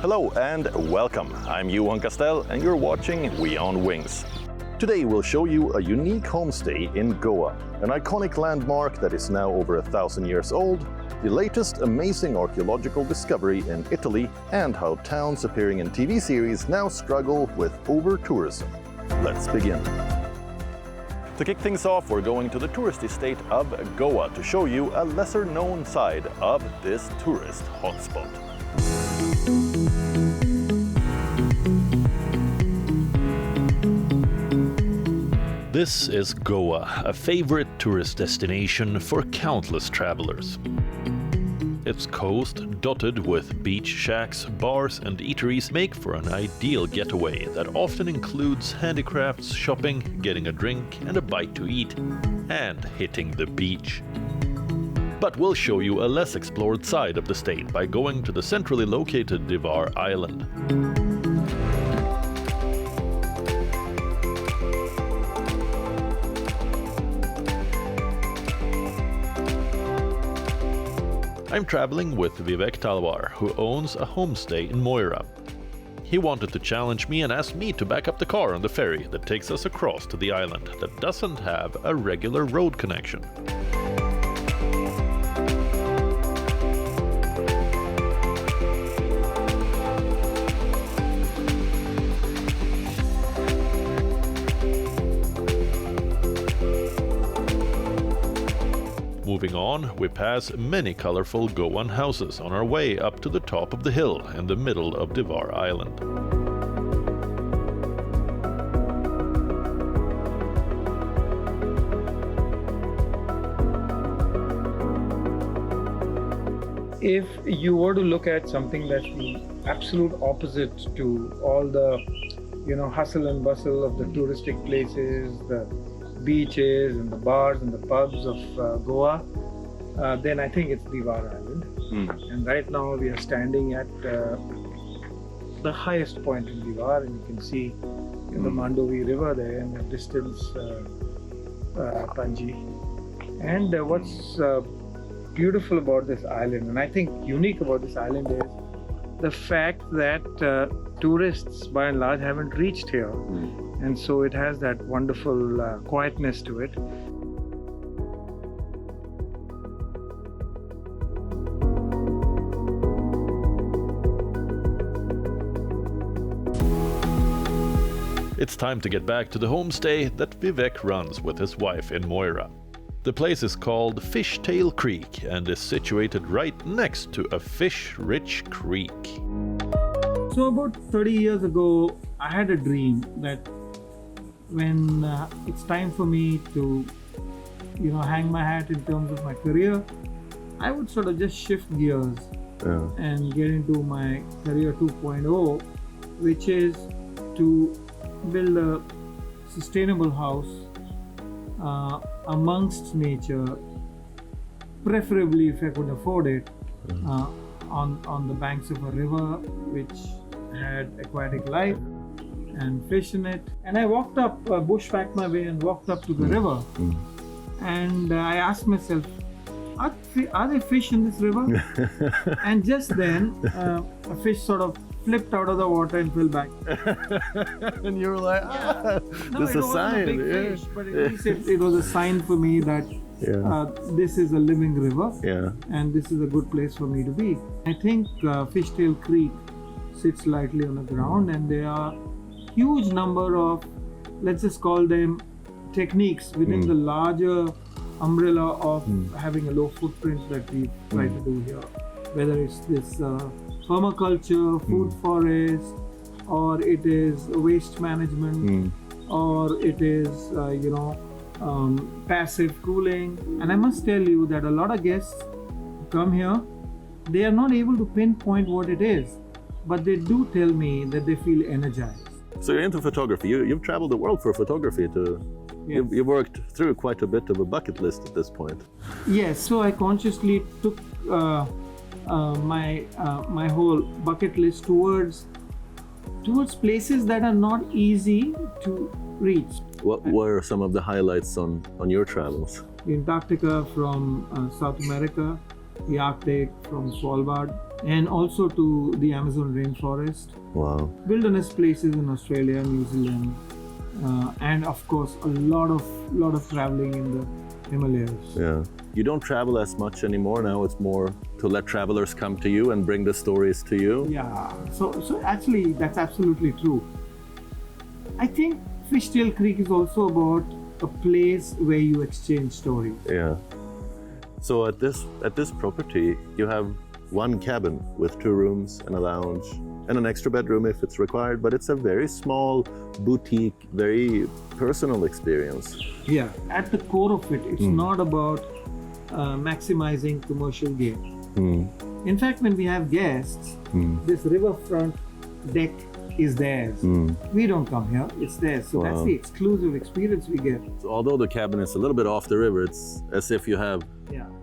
Hello and welcome. I'm Johan Castell and you're watching WION Wings. Today we'll show you a unique homestay in Goa, an iconic landmark that is now over 1,000 years old, the latest amazing archaeological discovery in Italy, and how towns appearing in TV series now struggle with over-tourism. Let's begin. To kick things off, we're going to the touristy state of Goa to show you a lesser-known side of this tourist hotspot. This is Goa, a favorite tourist destination for countless travelers. Its coast, dotted with beach shacks, bars and eateries, make for an ideal getaway that often includes handicrafts, shopping, getting a drink and a bite to eat, and hitting the beach. But we'll show you a less explored side of the state by going to the centrally located Divar Island. I'm traveling with Vivek Talwar, who owns a homestay in Moira. He wanted to challenge me and asked me to back up the car on the ferry that takes us across to the island that doesn't have a regular road connection. Moving on, we pass many colorful Goan houses on our way up to the top of the hill in the middle of Divar Island. If you were to look at something that's the absolute opposite to all the, hustle and bustle of the touristic places, the beaches and the bars and the pubs of Goa, then I think it's Divar Island. And right now we are standing at the highest point in Divar, and you can see the Mandovi River there in the distance, Panji. And what's beautiful about this island, and I think unique about this island, is the fact that tourists by and large haven't reached here. And so it has that wonderful quietness to it. It's time to get back to the homestay that Vivek runs with his wife in Moira. The place is called Fishtail Creek and is situated right next to a fish-rich creek. So about 30 years ago, I had a dream that when it's time for me to, hang my hat in terms of my career, I would sort of just shift gears and get into my career 2.0, which is to build a sustainable house amongst nature, preferably if I could afford it, on the banks of a river which had aquatic life and fish in it. And I walked up, bushwhacked my way and walked up to the river. And I asked myself, are there fish in this river? And just then, a fish sort of flipped out of the water and fell back. And you were like, this is a sign. A big fish, but at least it was a sign for me that this is a living river, and this is a good place for me to be. I think Fishtail Creek sits lightly on the ground, and there are huge number of, let's just call them, techniques within the larger umbrella of having a low footprint that we try to do here. Whether it's this permaculture, food forest, or it is waste management, or it is passive cooling. And I must tell you that a lot of guests come here, they are not able to pinpoint what it is, but they do tell me that they feel energized. So you're into photography. You've traveled the world for photography. You've worked through quite a bit of a bucket list at this point. Yes, so I consciously took my whole bucket list towards places that are not easy to reach. What were some of the highlights on your travels? Antarctica from South America, the Arctic from Svalbard, and also to the Amazon rainforest. Wow. Wilderness places in Australia, New Zealand, and of course a lot of traveling in the Himalayas. Yeah. You don't travel as much anymore now. It's more to let travelers come to you and bring the stories to you. Yeah. So actually, that's absolutely true. I think Fishtail Creek is also about a place where you exchange stories. Yeah. So at this property, you have one cabin with 2 rooms and a lounge and an extra bedroom if it's required, but it's a very small boutique, very personal experience. Yeah. At the core of it, it's not about maximizing commercial gain. In fact, when we have guests, this riverfront deck is theirs. We don't come here, it's theirs. So that's the exclusive experience we get. So although the cabin is a little bit off the river, it's as if you have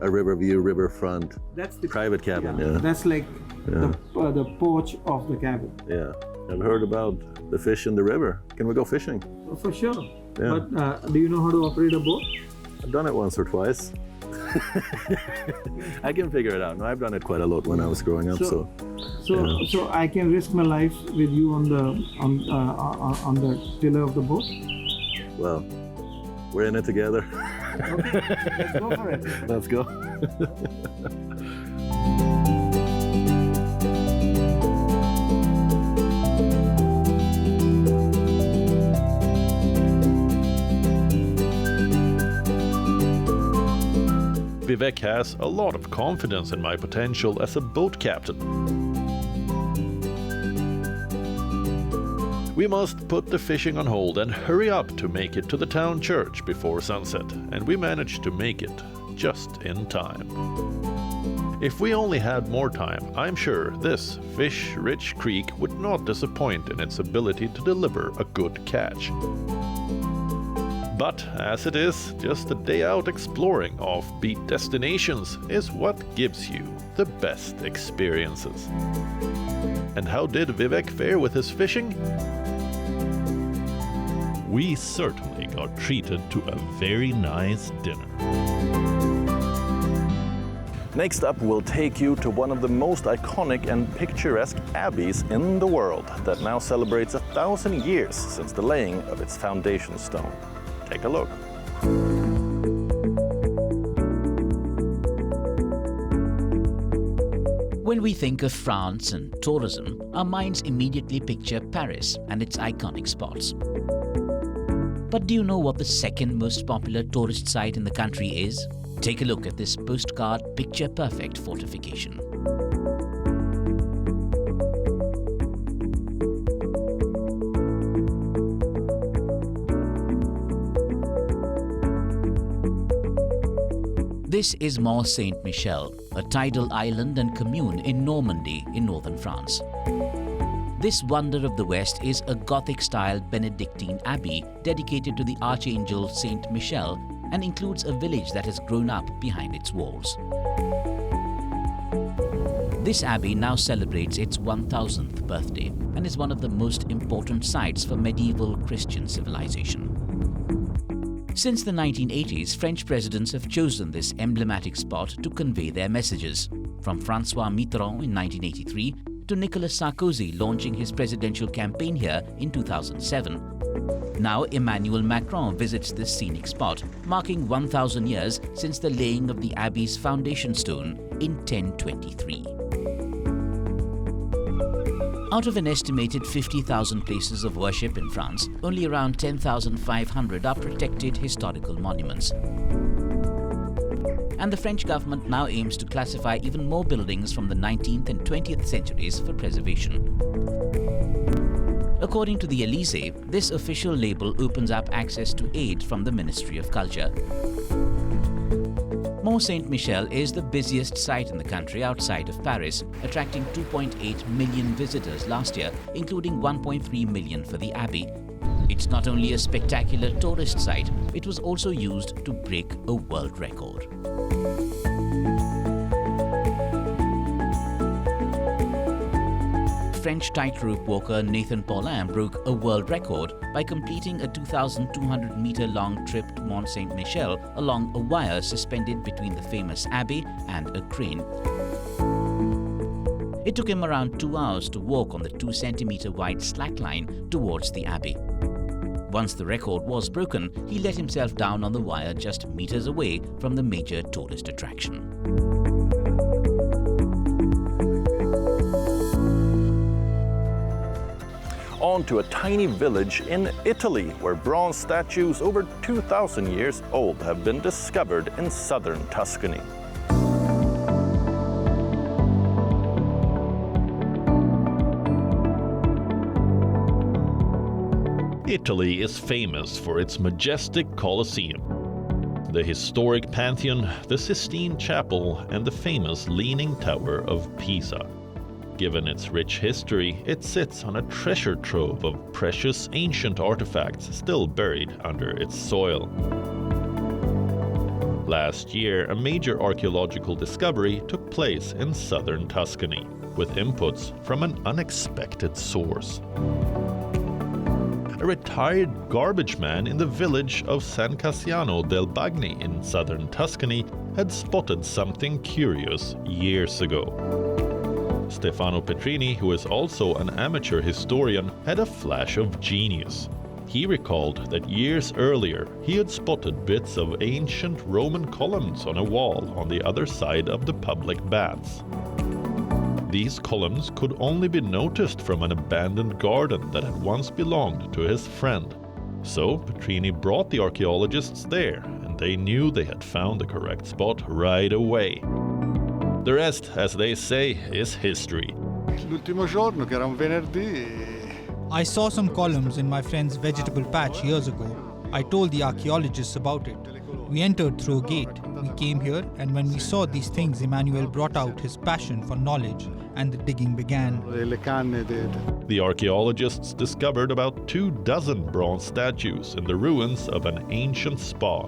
a river view, riverfront, that's the private cabin. Yeah. That's like the porch of the cabin. Yeah. I've heard about the fish in the river. Can we go fishing? Oh, for sure. Yeah. But do you know how to operate a boat? I've done it once or twice. I can figure it out. No, I've done it quite a lot when I was growing up. So I can risk my life with you on the tiller of the boat. Well, we're in it together. Okay, let's go for it. Let's go. Vivek has a lot of confidence in my potential as a boat captain. We must put the fishing on hold and hurry up to make it to the town church before sunset, and we managed to make it just in time. If we only had more time, I'm sure this fish-rich creek would not disappoint in its ability to deliver a good catch. But as it is, just a day out exploring offbeat destinations is what gives you the best experiences. And how did Vivek fare with his fishing? We certainly got treated to a very nice dinner. Next up, we'll take you to one of the most iconic and picturesque abbeys in the world that now celebrates 1,000 years since the laying of its foundation stone. Take a look. When we think of France and tourism, our minds immediately picture Paris and its iconic spots. But do you know what the second most popular tourist site in the country is? Take a look at this postcard picture-perfect fortification. This is Mont Saint-Michel, a tidal island and commune in Normandy in northern France. This wonder of the West is a Gothic-style Benedictine abbey dedicated to the Archangel Saint Michel and includes a village that has grown up behind its walls. This abbey now celebrates its 1000th birthday and is one of the most important sites for medieval Christian civilization. Since the 1980s, French presidents have chosen this emblematic spot to convey their messages, from François Mitterrand in 1983 to Nicolas Sarkozy launching his presidential campaign here in 2007. Now Emmanuel Macron visits this scenic spot, marking 1,000 years since the laying of the abbey's foundation stone in 1023. Out of an estimated 50,000 places of worship in France, only around 10,500 are protected historical monuments. And the French government now aims to classify even more buildings from the 19th and 20th centuries for preservation. According to the Élysée, this official label opens up access to aid from the Ministry of Culture. Mont Saint-Michel is the busiest site in the country outside of Paris, attracting 2.8 million visitors last year, including 1.3 million for the abbey. It's not only a spectacular tourist site, it was also used to break a world record. French tightrope walker Nathan Paulin broke a world record by completing a 2,200-meter-long trip to Mont Saint-Michel along a wire suspended between the famous abbey and a crane. It took him around 2 hours to walk on the 2-centimeter wide slackline towards the abbey. Once the record was broken, he let himself down on the wire just meters away from the major tourist attraction. On to a tiny village in Italy, where bronze statues over 2,000 years old have been discovered in southern Tuscany. Italy is famous for its majestic Colosseum, the historic Pantheon, the Sistine Chapel, and the famous Leaning Tower of Pisa. Given its rich history, it sits on a treasure trove of precious ancient artifacts still buried under its soil. Last year, a major archaeological discovery took place in southern Tuscany, with inputs from an unexpected source. A retired garbage man in the village of San Cassiano del Bagni in southern Tuscany had spotted something curious years ago. Stefano Petrini, who is also an amateur historian, had a flash of genius. He recalled that years earlier he had spotted bits of ancient Roman columns on a wall on the other side of the public baths. These columns could only be noticed from an abandoned garden that had once belonged to his friend. So Petrini brought the archaeologists there, and they knew they had found the correct spot right away. The rest, as they say, is history. L'ultimo giorno, che era un venerdì. I saw some columns in my friend's vegetable patch years ago. I told the archaeologists about it. We entered through a gate. We came here, and when we saw these things, Emmanuel brought out his passion for knowledge, and the digging began. The archaeologists discovered about 24 bronze statues in the ruins of an ancient spa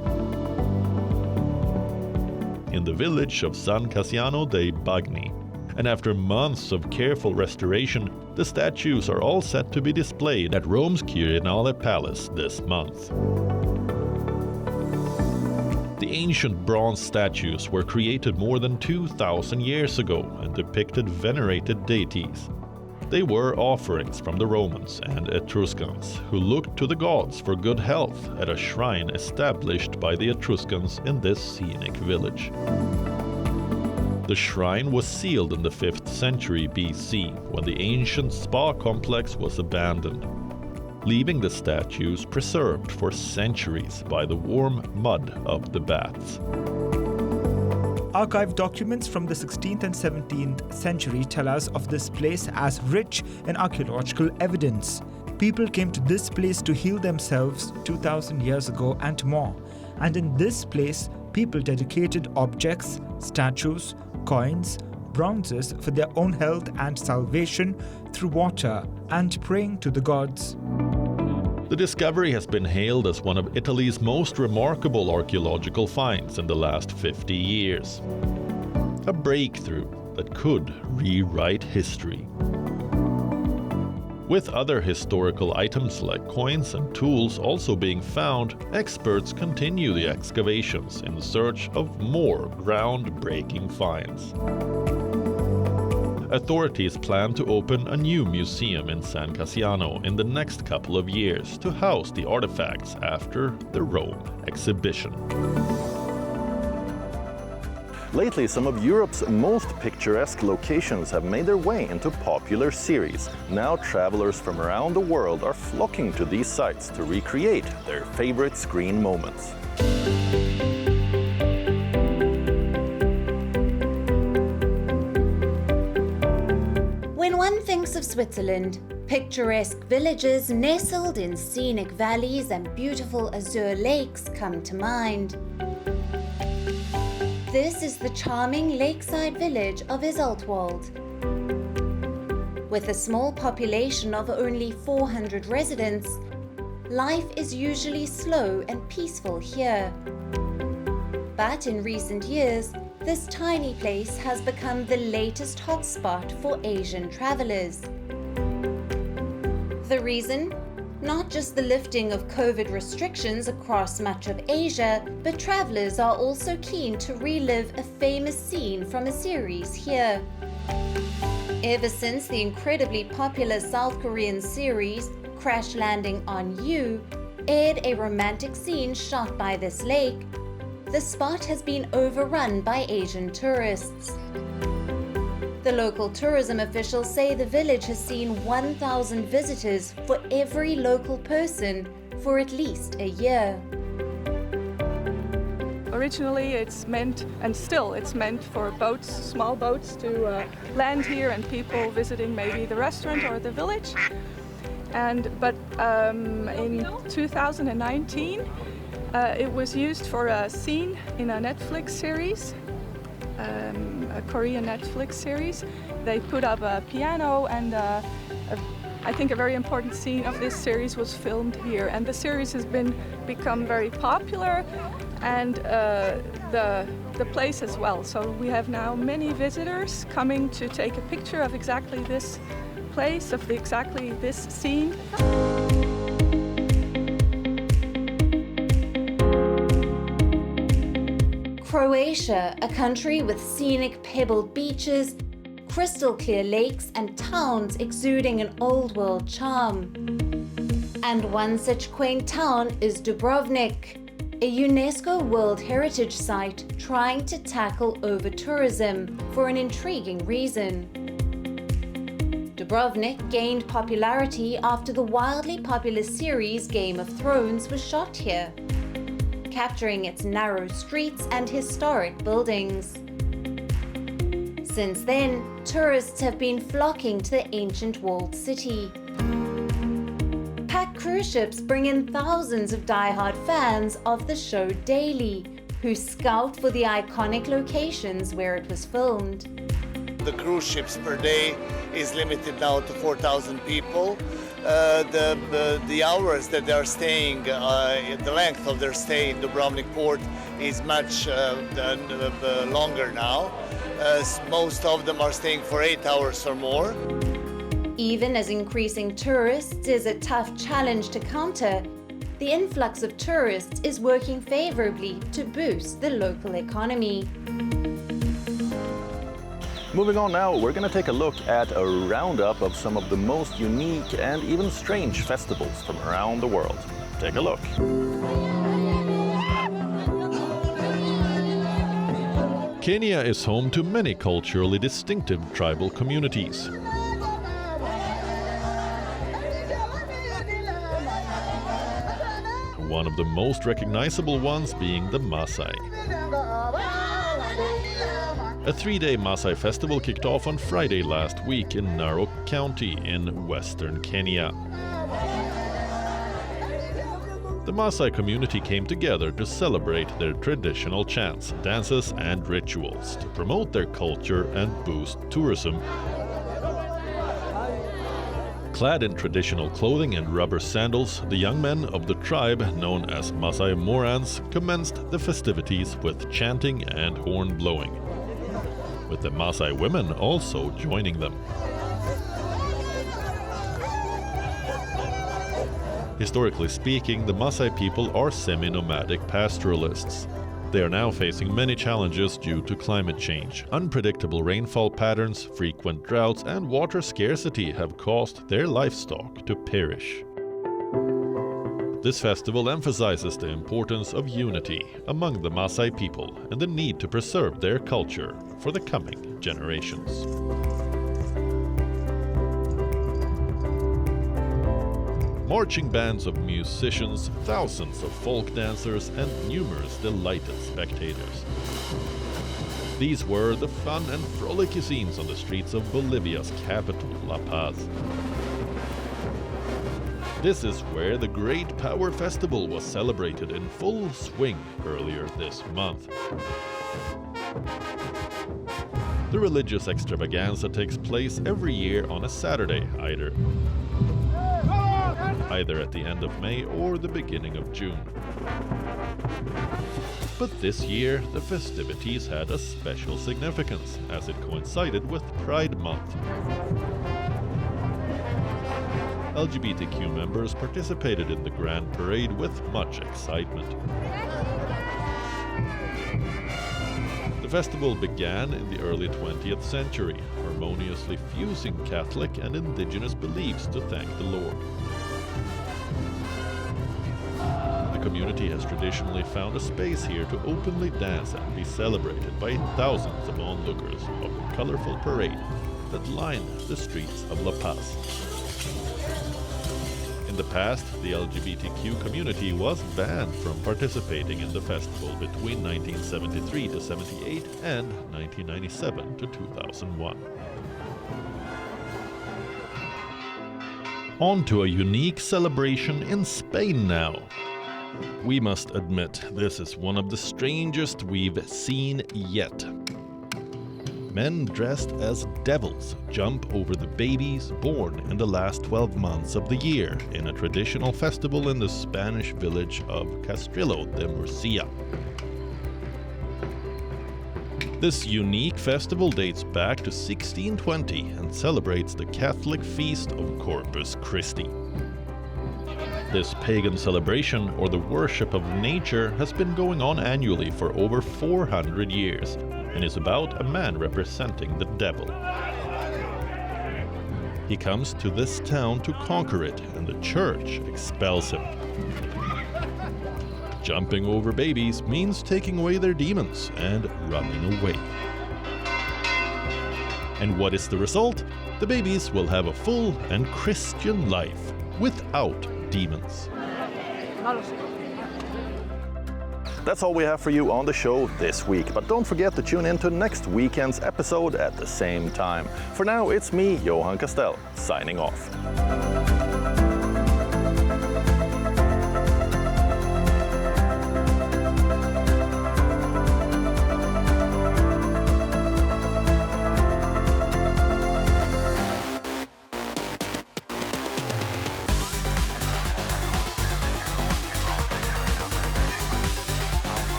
in the village of San Cassiano dei Bagni. And after months of careful restoration, the statues are all set to be displayed at Rome's Quirinale Palace this month. The ancient bronze statues were created more than 2,000 years ago and depicted venerated deities. They were offerings from the Romans and Etruscans, who looked to the gods for good health at a shrine established by the Etruscans in this scenic village. The shrine was sealed in the 5th century BC, when the ancient spa complex was abandoned, leaving the statues preserved for centuries by the warm mud of the baths. Archived documents from the 16th and 17th century tell us of this place as rich in archaeological evidence. People came to this place to heal themselves 2,000 years ago and more. And in this place, people dedicated objects, statues, coins, bronzes for their own health and salvation through water and praying to the gods. The discovery has been hailed as one of Italy's most remarkable archaeological finds in the last 50 years. A breakthrough that could rewrite history. With other historical items like coins and tools also being found, experts continue the excavations in search of more groundbreaking finds. Authorities plan to open a new museum in San Cassiano in the next couple of years to house the artifacts after the Rome exhibition. Lately, some of Europe's most picturesque locations have made their way into popular series. Now travelers from around the world are flocking to these sites to recreate their favorite screen moments. When one thinks of Switzerland, picturesque villages nestled in scenic valleys and beautiful azure lakes come to mind. This is the charming lakeside village of Isoltwald. With a small population of only 400 residents, life is usually slow and peaceful here. But in recent years, this tiny place has become the latest hotspot for Asian travelers. The reason? Not just the lifting of COVID restrictions across much of Asia, but travelers are also keen to relive a famous scene from a series here. Ever since the incredibly popular South Korean series Crash Landing on You aired a romantic scene shot by this lake, the spot has been overrun by Asian tourists. The local tourism officials say the village has seen 1,000 visitors for every local person for at least a year. Originally it's meant, and still it's meant, for boats, small boats, to land here and people visiting maybe the restaurant or the village. But in 2019 it was used for a scene in a Netflix series, a Korean Netflix series. They put up a piano, and I think a very important scene of this series was filmed here. And the series has become very popular, and the place as well. So we have now many visitors coming to take a picture of exactly this place, of exactly this scene. Croatia, a country with scenic pebbled beaches, crystal clear lakes and towns exuding an old world charm. And one such quaint town is Dubrovnik, a UNESCO World Heritage Site trying to tackle over-tourism for an intriguing reason. Dubrovnik gained popularity after the wildly popular series Game of Thrones was shot here, capturing its narrow streets and historic buildings. Since then, tourists have been flocking to the ancient walled city. Packed cruise ships bring in thousands of die-hard fans of the show daily, who scout for the iconic locations where it was filmed. The cruise ships per day is limited now to 4,000 people. The hours that they are staying, the length of their stay in Dubrovnik port is much longer now. Most of them are staying for 8 hours or more. Even as increasing tourists is a tough challenge to counter, the influx of tourists is working favorably to boost the local economy. Moving on now, we're going to take a look at a roundup of some of the most unique and even strange festivals from around the world. Take a look. Kenya is home to many culturally distinctive tribal communities. One of the most recognizable ones being the Maasai. A 3-day Maasai festival kicked off on Friday last week in Narok County in western Kenya. The Maasai community came together to celebrate their traditional chants, dances and rituals to promote their culture and boost tourism. Clad in traditional clothing and rubber sandals, the young men of the tribe, known as Maasai Morans, commenced the festivities with chanting and horn blowing, with the Maasai women also joining them. Historically speaking, the Maasai people are semi-nomadic pastoralists. They are now facing many challenges due to climate change. Unpredictable rainfall patterns, frequent droughts, and water scarcity have caused their livestock to perish. This festival emphasizes the importance of unity among the Maasai people and the need to preserve their culture for the coming generations. Marching bands of musicians, thousands of folk dancers, and numerous delighted spectators. These were the fun and frolicky scenes on the streets of Bolivia's capital, La Paz. This is where the Great Power Festival was celebrated in full swing earlier this month. The religious extravaganza takes place every year on a Saturday, either at the end of May or the beginning of June. But this year, the festivities had a special significance, as it coincided with Pride Month. LGBTQ members participated in the Grand Parade with much excitement. The festival began in the early 20th century, harmoniously fusing Catholic and indigenous beliefs to thank the Lord. The community has traditionally found a space here to openly dance and be celebrated by thousands of onlookers of the colorful parade that line the streets of La Paz. In the past, the LGBTQ community was banned from participating in the festival between 1973 to 78 and 1997 to 2001. On to a unique celebration in Spain now. We must admit, this is one of the strangest we've seen yet. Men dressed as devils jump over the babies born in the last 12 months of the year in a traditional festival in the Spanish village of Castrillo de Murcia. This unique festival dates back to 1620 and celebrates the Catholic feast of Corpus Christi. This pagan celebration, or the worship of nature, has been going on annually for over 400 years and is about a man representing the devil. He comes to this town to conquer it, and the church expels him. Jumping over babies means taking away their demons and running away. And what is the result? The babies will have a full and Christian life without demons. That's all we have for you on the show this week, but don't forget to tune in to next weekend's episode at the same time. For now, it's me, Johan Castell, signing off.